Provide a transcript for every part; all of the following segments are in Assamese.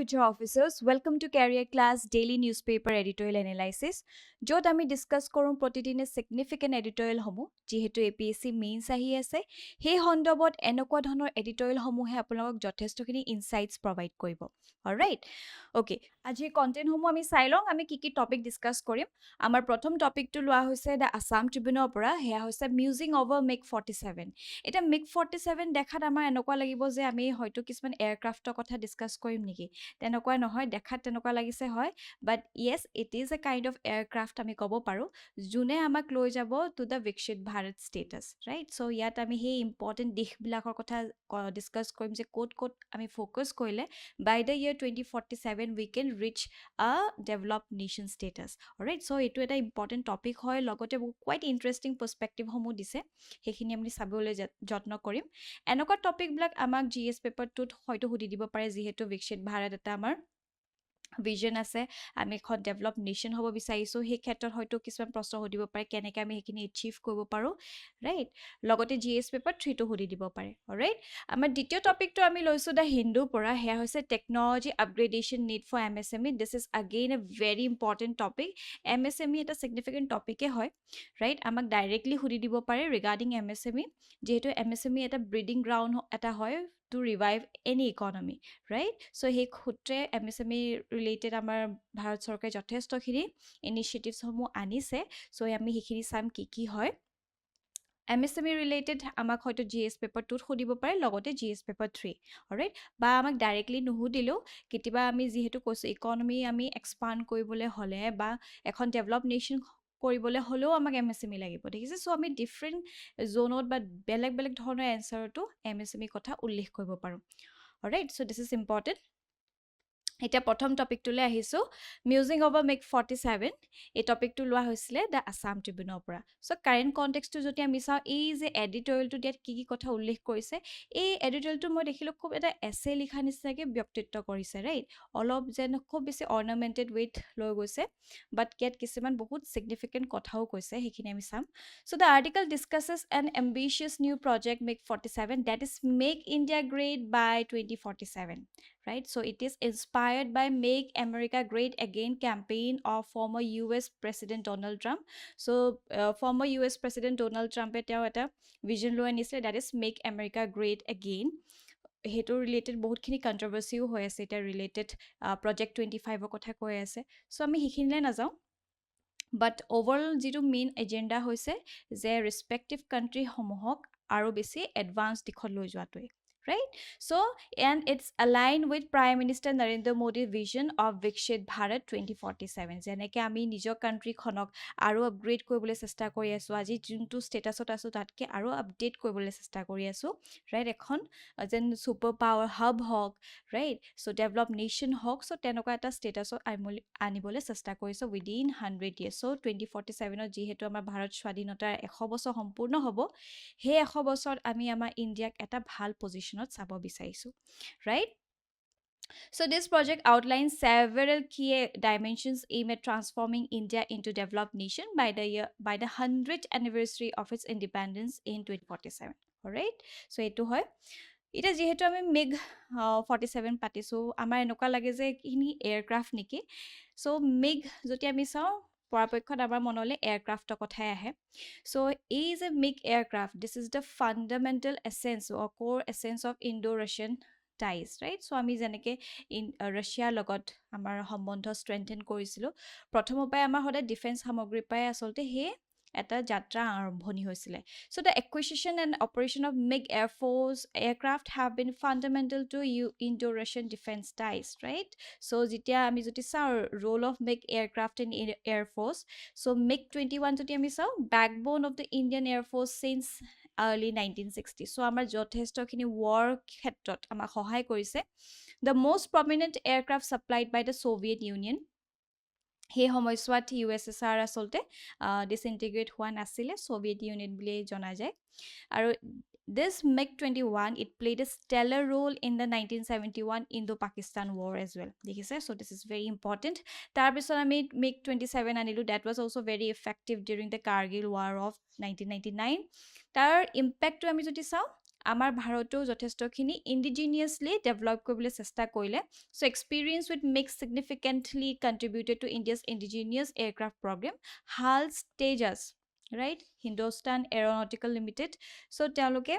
future officers, welcome to Career Class Daily Newspaper Editorial Analysis. য'ত আমি ডিসকাস কৰোঁ প্ৰতিদিনে significant editorial সমূহ যিহেতু APSC মেইনছ আহি আছে সেই সন্দৰ্ভত এনেকুৱা ধৰণৰ এডিটৰিয়েল সমূহে আপোনালোকক যথেষ্টখিনি ইনসাইটস প্ৰভাইড কৰিব অলৰাইট ওকে আজিৰ কন্টেন্ট সমূহ আমি চাই লওঁ আমি কি টপিক ডিসকাস কৰিম আমাৰ প্ৰথম টপিকটো লোৱা হৈছে দা আসাম ট্ৰিবিউনৰ পৰা হেয়া হৈছে মিউজিং অভাৰ MIG-47 এটা MIG-47 দেখাত আমাৰ এনেকুৱা লাগিব যে আমি হয়তো কিছুমান এয়াৰক্ৰাফটৰ কথা ডিসকাস কৰিম নেকি তেনেকুৱা নহয় দেখাত তেনেকুৱা লাগিছে হয় but yes it is a kind of aircraft আমি ক'ব পাৰো যোনে আমাক লৈ যাব টু দা বিকশিত ভাৰত ষ্টেটাস ৰাইট সো ইয়াত আমি সেই ইম্পৰ্টেন্ট দিশবিলাকৰ কথা ডিসকাস কৰিম যে ক'ত আমি ফোকাস কৰিলে বাই the year 2047 we can reach a developed nation status alright so এটো এটা ইম্পৰ্টেন্ট টপিক হয় লগতে quite interesting perspective সমূহ দিছে সেইখিনি আমি চাবলৈ যত্ন কৰিম এনেকুৱা টপিক বিলাক আমাক জিএস পেপাৰটোত হয়তো সুধি দিব পাৰে যিহেতু বিকশিত ভাৰত এটা আমাৰ vision আছে আমি এখন ডেভেলপ নেশন হ'ব বিচাৰিছো সেই ক্ষেত্ৰত হয়তো কিছুমান প্ৰশ্ন সুধিব পাৰে কেনেকৈ আমি সেইখিনি এচিভ কৰিব পাৰো ৰাইট লগতে জিএস পেপাৰ 3 টো সুধি দিব পাৰে অলৰাইট আমাৰ দ্বিতীয় টপিকটো আমি লৈছো দা হিন্দু পৰা হেয়া হৈছে technology upgradation need for MSME this is again a very important topic MSME এটা সিগনিফিকেন্ট টপিকে হয় ৰাইট আমাক ডাইৰেক্টলি সুধি দিব পাৰে ৰিগাৰ্ডিং MSME যেহেতু MSME এটা ব্ৰিডিং গ্ৰাউণ্ড এটা হয় to revive any economy right so he khutre MSME related amar bharat sarkar jothesto khini initiatives homo anise so ami hikhini sam ki hoy MSME related amak hoyto GS paper 2 khodibo pare logote GS paper 3 alright ba amak directly nuhudilo kitiba ami jihetu koisu economy ami expand koribole hole ba ekhon developed nation কৰিবলৈ হলেও আমাক MSME লাগিব দেখিছে সো আমি ডিফাৰেন্ট জোনত বা বেলেগ ধৰণৰ এনসাৰটো MSME কথা উল্লেখ কৰিব পাৰো alright so this is important এটা প্ৰথম টপিকটোলে আহিছো মিউজিং অভাৰ MIG-47 এই টপিকটো লোৱা হৈছিলে দা আসাম ট্ৰিবিউনৰ পৰা সো কাৰেন্ট কনটেক্সটটো যদি আমি চাও এই যে এডিটৰিয়েলটো দিয়াত কি কথা উল্লেখ কৰিছে এই এডিটৰিয়েলটো মই দেখিলো খুব এটা এছে লিখা নিচিনাকে ব্যক্তিত্ব কৰিছে ৰাইট অলপ যেন খুব বেছি অৰ্নামেন্টেড উইথ লৈ গৈছে বাট ইয়াত কিছুমান বহুত সিগনিফিকেন্ট কথাও কৈছে সেইখিনি আমি চাম so the article discusses an ambitious new project MIG-47 that is make India great by 2047 right so it is inspired by Make America Great Again campaign of former US President Donald Trump so former US President Donald Trump eta vision lo anisle that is Make America Great Again heto related bahut khini controversy ho ase eta related project 25 kotha koi ase so ami hikhinle na jao but overall jitu main agenda hoise je respective country homohok aro besi advanced dikhot loi joatoi right so and it's aligned with Prime Minister Narendra Modi's vision of Vikshit Bharat 2047 jeneke ami nijo country khonok aro upgrade koribole chesta kori asu aji juntu statusot asu tatke aro update koribole chesta kori asu right ekhon jen super power hub hok right so developed nation hok so tenoka eta statusot anibole chesta koriso within 100 years so 2047 jihetu amar bharat স্বাধীনতাৰ 100 বছৰ সম্পূৰ্ণ হ'ব হে 100 বছৰ আমি আমাৰ ইন্ডিয়াক এটা ভাল পজিশনত চাব বিচাৰিছো right so this project outlines several key dimensions aimed at transforming India into developed nation by the 100th anniversary of its independence in 2047 alright so etu hoy এটা যেহেতু আমি MIG-47 পাতিছো আমাৰ এনেকুৱা লাগে যে ইনি এয়াৰক্ৰাফট নেকি সো MIG যদি আমি চাও পৰাপক্ষত আমাৰ মনলে এয়াৰক্ৰাফটৰ কথাই আহে so is a MIG aircraft this is the fundamental essence or core essence of Indo-Russian ties right so আমি জেনেকে ইন ৰাছিয়াৰ লগত আমাৰ সম্বন্ধ স্ট্ৰেংথেন কৰিছিলো প্ৰথম উপায় আমাৰ হদে ডিফেন্স সামগ্ৰী পায় আসলতে হে এটা যাত্ৰা আৰম্ভণি হৈছিলে so the acquisition and operation of MiG air force aircraft have been fundamental to Indo-Russian defense ties right so jitia ami joti saw role of MiG aircraft in air force so MiG-21 joti ami saw backbone of the Indian air force since early 1960 so amar jothesto khini war khetrot ama sahay korise the most prominent aircraft supplied by the Soviet Union হে সময়ছোৱাত USSR আসলতে disintegrate হোৱা নাছিলে সোভিয়েত ইউনিয়ন বুলি জনা যায় আৰু this MiG-21 it played a stellar role in the 1971 Indo-Pakistan war as well dekhise so this is very important tar bisor ami MiG-27 anilu that was also very effective during the Kargil war of 1999 tar impact to ami jodi saw আমাৰ ভাৰতো যথেষ্টখিনি ইণ্ডিজিনিয়াছলি ডেভেলপ কৰিবলৈ চেষ্টা কৰিলে so experience with MIG significantly contributed to India's indigenous aircraft program HAL Tejas right Hindustan Aeronautical Limited so তেওঁলোকে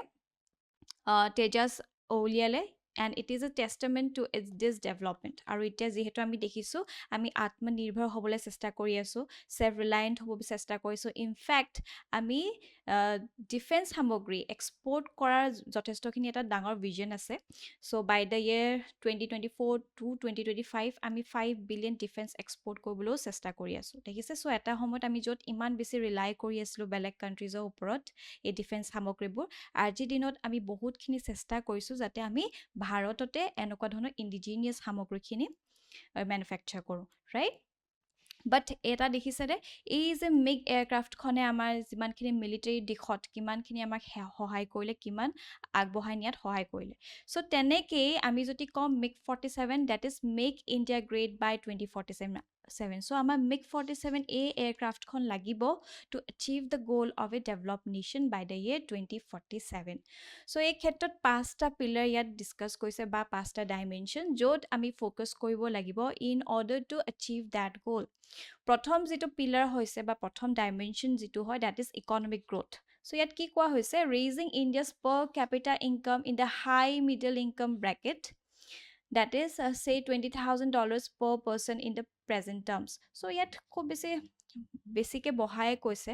Tejas উলিয়ালে and it is a testament to this development আৰু এতিয়া যেহেতু আমি দেখিছো আমি আত্মনিৰ্ভৰ হ'বলৈ চেষ্টা কৰি আছো self reliant হ'ব চেষ্টা কৰিছো in fact আমি ডিফেন্স সামগ্ৰী এক্সপোৰ্ট কৰাৰ যথেষ্টখিনি এটা ডাঙৰ ভিজন আছে so by the year 2024 to 2025 আমি 5 বিলিয়ন ডিফেন্স এক্সপোৰ্ট কৰিবলৈ চেষ্টা কৰি আছো দেখিছে so এটা সময়ত আমি যত ইমান বেছি ৰিলাই কৰি আছিলো বেলেগ কান্ট্ৰিজৰ ওপৰত এই ডিফেন্স সামগ্ৰীবোৰ আজিৰ দিনত আমি বহুতখিনি চেষ্টা কৰিছো যাতে আমি ভাৰততে এনেকুৱা ধৰণৰ ইণ্ডিজিনিয়াছ সামগ্ৰীখিনি ম্যানুফ্যাকচাৰ কৰো ৰাইট But এটা দেখিছে দে এই যে MiG এয়াৰক্ৰাফ্ট খনে আমাৰ যিমানখিনি মিলিটাৰী দিখত কিমানখিনি আমাক সহায় কৰিলে কিমান আগবঢ়াই নিয়াত সহায় কৰিলে সো তেনেকেই আমি যদি কম MiG-47 that is make India great by 2047 so আমাৰ MiG-47 a aircraft খন লাগিব to achieve the goal of a developed nation by the year 2047 so এই ক্ষেত্ৰত পাঁচটা পিলাৰ ইয়াত ডিসকাস কৰিছে বা পাঁচটা ডাইমেনশন য'ত আমি ফোকাস কৰিব লাগিব in order to achieve that goal প্ৰথম যেটো পিলাৰ হৈছে বা প্ৰথম ডাইমেনশন যেটো হয় that is economic growth so ইয়াত কি কোৱা হৈছে raising India's per capita income in the high middle income bracket that is say $20,000 per person in the present terms so ইয়াত খুব বেছিকে বহায়ে কৈছে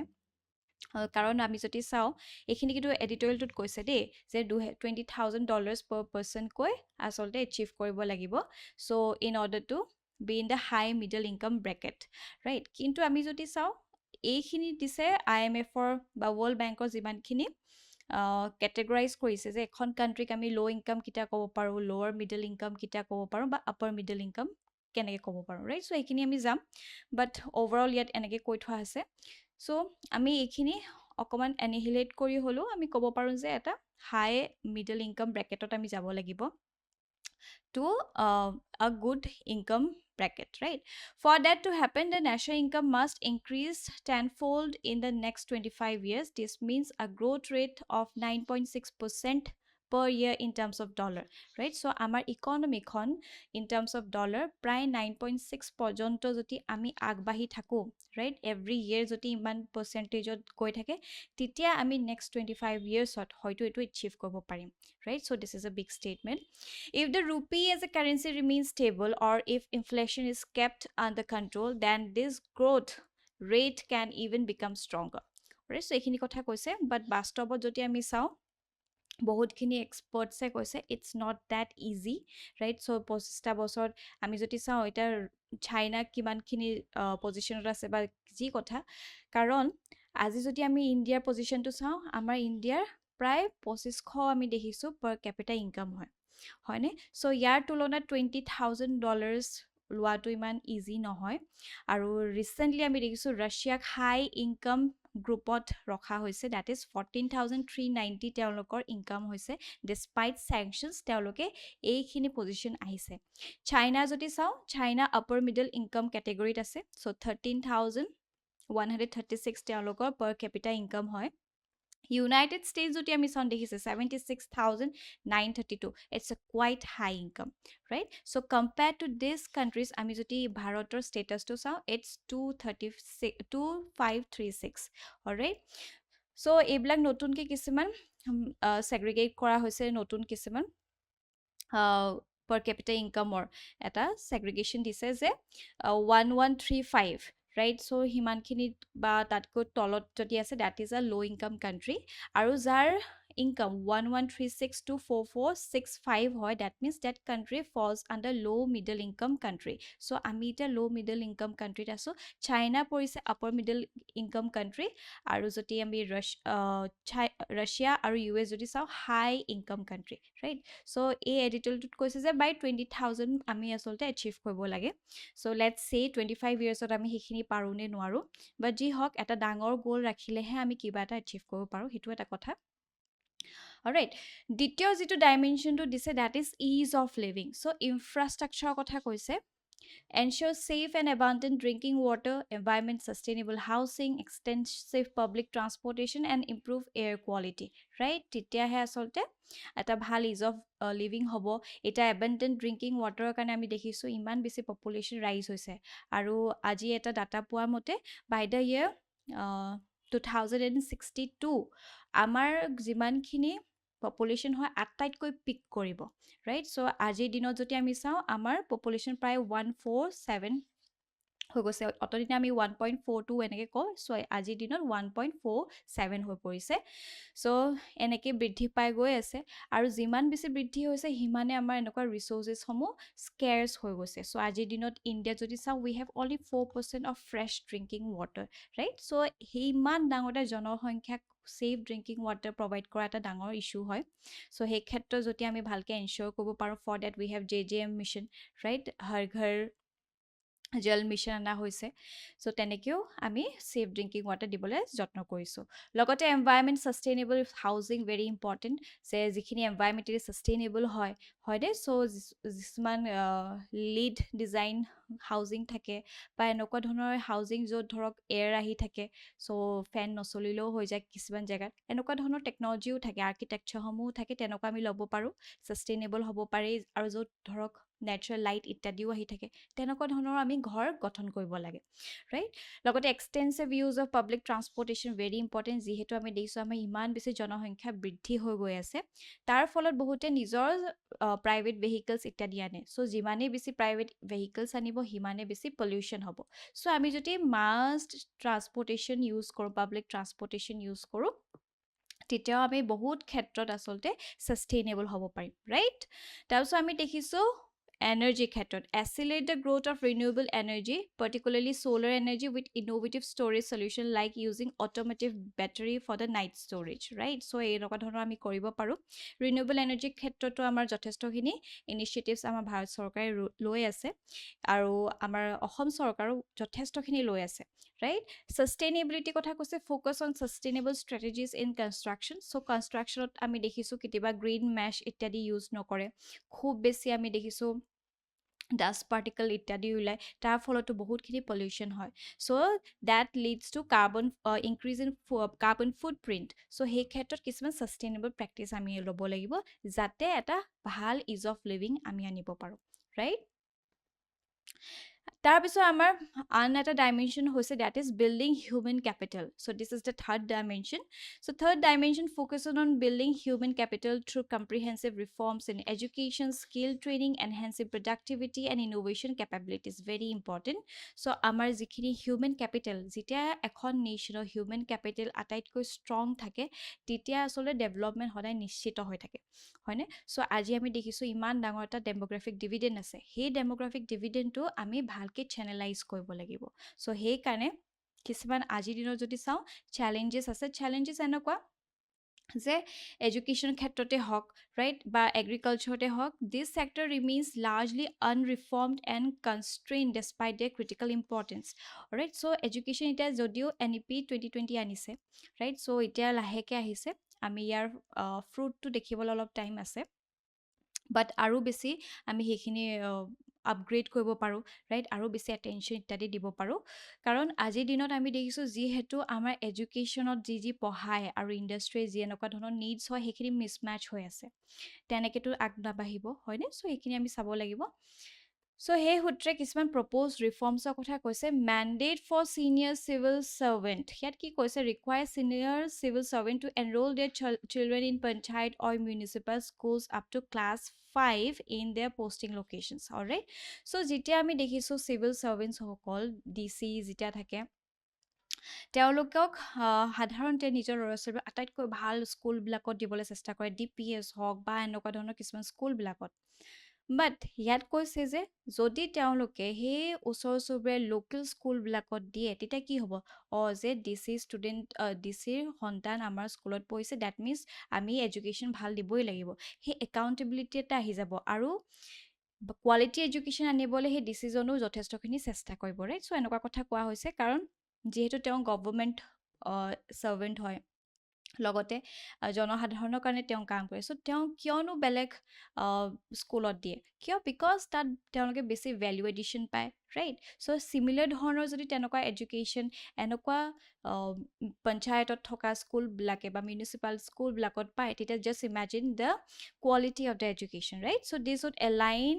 কাৰণ আমি যদি চাও এখিনি কিন্তু এডিটৰিয়েলটোত কৈছে দেই যে $20,000 per person কৈ আসলতে achieve কৰিব লাগিব so in order to be in the high middle income bracket right কিন্তু আমি যদি চাও এইখিনি দিছে IMF বা World Bank যিমানখিনি categorize কৰিছে যে এখন কান্ট্ৰিক আমি লো ইনকাম কিটা ক'ব পাৰো লোৱাৰ মিডল ইনকাম কিটা ক'ব পাৰো বা আপাৰ মিডল ইনকাম কেনেকৈ ক'ব পাৰো ৰাইট সো এইখিনি আমি যাম বাট ওভাৰঅল ইয়াত এনেকৈ কৈ থোৱা আছে সো আমি এইখিনি অকমান এনিহিলেট কৰি হলো আমি ক'ব পাৰো যে এটা হাই মিডল ইনকাম ব্ৰেকেটত আমি যাব লাগিব to a good income bracket right for that to happen the national income must increase tenfold in the next 25 years this means a growth rate of 9.6% per year in terms of dollar right so আমাৰ economy খন in terms of dollar প্ৰায় 9.6 পৰ্যন্ত যদি আমি আগবাঢ়ি থাকো right every year যদি ইমান percentageত গৈ থাকে তেতিয়া আমি next 25 yearsত হয়তো এটো achieve কৰিব পাৰিম right so this is a big statement if the rupee as a currency remains stable or if inflation is kept under control then this growth rate can even become stronger right so এইখিনি কথা কৈছে but বাস্তৱত যদি আমি চাও বহুতখিনি এক্সপাৰ্টছে কৈছে it's not that easy right so 25টা বছৰ আমি যদি চাও এটা চাইনা কিমানখিনি পজিশনত আছে বা যি কথা কাৰণ আজি যদি আমি ইন্ডিয়াৰ পজিশনটো চাও আমাৰ ইন্ডিয়াৰ প্ৰায় 2500 আমি দেখিছো per capita income হয়নে সো ইয়াৰ তুলনাত $20,000 লোৱাটো ইমান ইজি নহয় আৰু ৰিসেন্টলি আমি দেখিছো ৰাছিয়াক হাই ইনকাম গ্ৰুপত ৰখা হৈছে that is 14,390 তেওঁলোকৰ ইনকাম হৈছে despite sanctions তেওঁলোকে এইখিনি পজিশন আহিছে চাইনা যদি চাও চাইনা আপাৰ মিডল ইনকাম ক্যাটেগৰীত আছে সো 13,136 তেওঁলোকৰ per capita income হয় United States যদি আমি চাও দেখিছে 76,932 it's a quite high income right so compared to these countries আমি যদি ভাৰতৰ status to চাও it's 2536 all right so এইবিলাক নতুনকে কিছুমান segregate কৰা হৈছে নতুন কিছুমান per capita income or এটা segregation দিছে যে 1135 right so হিমানখিনি বা তাতকো তলত যদি আছে that is a low income country আৰু যাৰ income 1136 to 4465 হয় that means that country falls under low middle income country so আমি এটা low middle income country আছো চাইনা পৰিছে upper middle income country আৰু যদি আমি ৰাছিয়া আৰু ইউএছ যদি চাও high income country right so এই এডিটৰিয়েলটোত কৈছে যে by 20,000 আমি আসলতে achieve কৰিব লাগে so let's say 25 yearsত আমি হিখিনি পাৰুনে নোৱাৰো but যি হক এটা ডাঙৰ গোল ৰাখিলেহে আমি কিবা এটা achieve কৰিব পাৰো হেতু এটা কথা alright দ্বিতীয় যেটো ডাইমেনশনটো দিছে that is ease of living so infrastructure কথা কৈছে ensure safe and abundant drinking water, environment sustainable housing, extensive public transportation, and improve air quality, right? তেতিয়াহে আচলতে এটা ভাল ইজ অফ লিভিং হ'ব এটা abundant drinking water কাৰণে আমি দেখিছোঁ ইমান বেছি পপুলেশ্যন ৰাইজ হৈছে আৰু আজি এটা ডাটা পোৱা মতে by the year 2062 আমাৰ যিমানখিনি পপুলেশ্যন হয় আটাইতকৈ পিক কৰিব right so আজিৰ দিনত যদি আমি চাওঁ আমাৰ পপুলেশ্যন প্ৰায় 147 হৈ গৈছে অতদিনে আমি 1.42 এনেকৈ কওঁ চ' আজিৰ দিনত 1.47 হৈ পৰিছে চ' এনেকৈ বৃদ্ধি পাই গৈ আছে আৰু যিমান বেছি বৃদ্ধি হৈছে সিমানে আমাৰ এনেকুৱা ৰিচোৰ্চেছসমূহ স্কেৰ্ছ হৈ গৈছে চ' আজিৰ দিনত ইণ্ডিয়াত যদি চাওঁ we have only 4% of fresh drinking water right so' সেই ইমান ডাঙৰ এটা জনসংখ্যাক ছেফ ড্ৰিংকিং ৱাটাৰ প্ৰভাইড কৰা এটা ডাঙৰ ইছ্যু হয় চ' সেই ক্ষেত্ৰত যদি আমি ভালকৈ এনচিয়'ৰ কৰিব পাৰোঁ for that we have JJM mission right Har Ghar Jal mission অনা হৈছে চ' তেনেকৈও আমি ছেফ ড্ৰিংকিং ৱাটাৰ দিবলৈ যত্ন কৰিছোঁ লগতে environment sustainable housing very important যে যিখিনি এনভাইৰনমেণ্টেলি ছাষ্টেইনেবল হয়নে চ' কিছুমান লিড ডিজাইন হাউচিং থাকে বা এনেকুৱা ধৰণৰ হাউচিং য'ত ধৰক এয়াৰ আহি থাকে চ' ফেন নচলিলেও হৈ যায় কিছুমান জেগাত এনেকুৱা ধৰণৰ টেকন'লজিও থাকে আৰ্কিটেকচাৰসমূহো থাকে তেনেকুৱা আমি ল'ব পাৰোঁ ছাষ্টেইনেবল হ'ব পাৰি আৰু য'ত ধৰক নেচাৰেল লাইট ইত্যাদিও আহি থাকে তেনেকুৱা ধৰণৰ আমি ঘৰ গঠন কৰিব লাগে ৰাইট লগতে extensive use of public transportation very important যিহেতু আমি দেখিছোঁ আমাৰ ইমান বেছি জনসংখ্যা বৃদ্ধি হৈ গৈ আছে তাৰ ফলত বহুতে নিজৰ প্ৰাইভেট ভেহিকলছ ইত্যাদি আনে চ' যিমানেই বেছি প্ৰাইভেট ভেহিকলছ আনিব সিমানেই বেছি পলিউশ্যন হ'ব চ' আমি যদি মাষ্ট ট্ৰান্সপৰ্টেশ্যন ইউজ কৰোঁ পাব্লিক ট্ৰান্সপৰ্টেশ্যন ইউজ কৰোঁ তেতিয়াও আমি বহুত ক্ষেত্ৰত আচলতে ছাষ্টেইনেবল হ'ব পাৰিম ৰাইট তাৰপিছত আমি দেখিছোঁ energy ক্ষেত্ৰত accelerate the growth of renewable energy particularly solar energy with innovative storage solution like using automatic battery for the night storage right so এনেকুৱা ধৰণৰ আমি কৰিব পাৰোঁ renewable energy ক্ষেত্ৰতো আমাৰ যথেষ্টখিনি ইনিচিয়েটিভছ আমাৰ ভাৰত চৰকাৰে লৈ আছে আৰু আমাৰ অসম চৰকাৰো যথেষ্টখিনি লৈ আছে right sustainability কথা কৈছে focus on sustainable strategies in construction so constructionত আমি দেখিছোঁ কেতিয়াবা green mesh ইত্যাদি ইউজ নকৰে খুব বেছি আমি দেখিছোঁ ডাষ্ট পাৰ্টিকল ইত্যাদি ওলাই তাৰ ফলতো বহুতখিনি পলিউশ্যন হয় so' that leads to carbon increase in carbon footprint so' সেই ক্ষেত্ৰত কিছুমান ছাষ্টেইনেবল প্ৰেক্টিছ আমি ল'ব লাগিব যাতে এটা ভাল ইজ অফ লিভিং আমি আনিব পাৰোঁ ৰাইট তাৰপিছত আমাৰ আন এটা ডাইমেনশ্যন হৈছে that is building human capital so' this is the third dimension so' third dimension focused on building human capital through comprehensive reforms in education skill training enhancing productivity and innovation capabilities very important so' আমাৰ যিখিনি হিউমেন কেপিটেল যেতিয়া এখন নেশ্যনৰ হিউমেন কেপিটেল আটাইতকৈ ষ্ট্ৰং থাকে তেতিয়া আচলতে ডেভেলপমেণ্ট সদায় নিশ্চিত হৈ থাকে হয়নে চ' আজি আমি দেখিছোঁ ইমান ডাঙৰ এটা ডেম'গ্ৰাফিক ডিভিডেণ্ড আছে সেই ডেম'গ্ৰাফিক ডিভিডেণ্ডটো আমি ভালকৈ চেনেলাইজ কৰিব লাগিব চ' সেইকাৰণে কিছুমান আজিৰ দিনত যদি চাওঁ চেলেঞ্জেছ আছে চেলেঞ্জেছ এনেকুৱা যে এডুকেশ্যন ক্ষেত্ৰতে হওক ৰাইট বা এগ্ৰিকালচাৰতে হওক this sector remains largely unreformed and constrain despite their critical importance right so' education এতিয়া যদিও NEP 2020 আনিছে ৰাইট চ' এতিয়া লাহেকৈ আহিছে আমি ইয়াৰ ফ্ৰুটটো দেখিবলৈ অলপ টাইম আছে বাট আৰু বেছি আমি সেইখিনি আপগ্ৰেড কৰিব পাৰোঁ ৰাইট আৰু বেছি এটেনশ্যন ইত্যাদি দিব পাৰোঁ কাৰণ আজিৰ দিনত আমি দেখিছোঁ যিহেতু আমাৰ এডুকেশ্যনত যি পঢ়ায় আৰু ইণ্ডাষ্ট্ৰীয়ে যি এনেকুৱা ধৰণৰ নিডছ হয় সেইখিনি মিছমেচ হৈ আছে তেনেকৈতো আগ নাবাঢ়িব হয়নে চ' সেইখিনি আমি চাব লাগিব চ' সেই সূত্ৰে কিছুমান প্ৰপ'জ ৰিফৰ্মছৰ কথা কৈছে mandate for senior civil servant ইয়াত কি কৈছে require senior civil servant to enrol their children in panchayat or municipal schools up to class 5 in their posting locations alright so' যেতিয়া আমি দেখিছোঁ চিভিল ছাৰ্ভেণ্টছসকল DC যেতিয়া থাকে তেওঁলোকক সাধাৰণতে নিজৰ ল'ৰা ছোৱালীবোৰ আটাইতকৈ ভাল স্কুলবিলাকত দিবলৈ চেষ্টা কৰে DPS হওক বা এনেকুৱা ধৰণৰ কিছুমান স্কুলবিলাকত বাট ইয়াত কৈছে যে যদি তেওঁলোকে সেই ওচৰ চুবুৰীয়া লোকেল স্কুলবিলাকত দিয়ে তেতিয়া কি হ'ব যে DCৰ সন্তান আমাৰ স্কুলত পঢ়িছে ডেট মিনছ আমি এডুকেশ্যন ভাল দিবই লাগিব সেই একাউণ্টেবিলিটি এটা আহি যাব আৰু কোৱালিটি এডুকেশ্যন আনিবলৈ সেই ডিচিজনো যথেষ্টখিনি চেষ্টা কৰিব ৰাইট চ' এনেকুৱা কথা কোৱা হৈছে কাৰণ যিহেতু তেওঁ গভৰ্ণমেণ্ট ছাৰ্ভেণ্ট হয় লগতে জনসাধাৰণৰ কাৰণে তেওঁ কাম কৰে চ' তেওঁ কিয়নো বেলেগ স্কুলত দিয়ে কিয় বিকজ তাত তেওঁলোকে বেছি ভেলু এডিশ্যন পায় ৰাইট চ' চিমিলাৰ ধৰণৰ যদি তেনেকুৱা এডুকেশ্যন এনেকুৱা পঞ্চায়তত থকা স্কুলবিলাকে বা মিউনিচিপাল স্কুলবিলাকত পায় তেতিয়া just imagine the quality of the education right so' this would align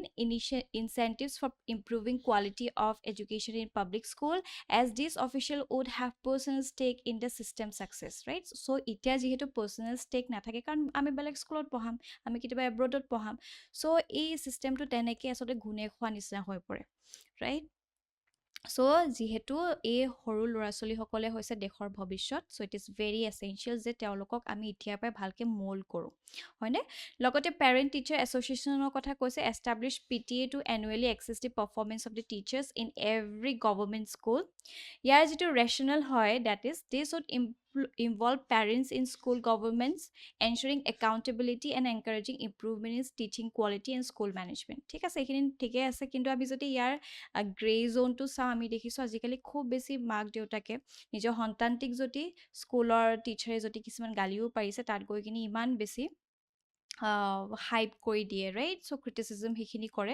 incentives for improving quality of education in public school as this official would have personal stake in the system success right so এতিয়া যেহেতু personal stake নাথাকে কাৰণ আমি বেলেগ স্কুলত পঢ়াম আমি কেতিয়াবা এব্ৰডত পঢ়াম so এই চিষ্টেমটো তেনেকৈ আচলতে ঘূনে খোৱা নিচিনা হৈ পৰে ৰাইট চ' যিহেতু এই সৰু ল'ৰা ছোৱালীসকলে হৈছে দেশৰ ভৱিষ্যত চ' ইট ইজ ভেৰি এচেঞ্চিয়েল যে তেওঁলোকক আমি এতিয়াৰ পৰাই ভালকৈ মোল্ড কৰোঁ হয়নে লগতে পেৰেণ্ট টিচাৰ এছ'চিয়েশ্যনৰ কথা কৈছে establish P T A to annually assess the performance of the teachers in every government school ইয়াৰ যিটো ৰেচনেল হয় that is this would involve parents in school governments ensuring accountability and encouraging improvement in teaching quality and school management ঠিক আছে এইখিনি ঠিকে আছে কিন্তু আমি যদি ইয়াৰ গ্ৰে জোনটো চাওঁ আমি দেখিছোঁ আজিকালি খুব বেছি মাক দেউতাকে নিজৰ সন্তানটিক যদি স্কুলৰ টিচাৰে যদি কিছুমান গালিও পাৰিছে তাত গৈ কিনি ইমান বেছি হাইপ কৰি দিয়ে ৰাইট চ' ক্ৰিটিচিজম সেইখিনি কৰে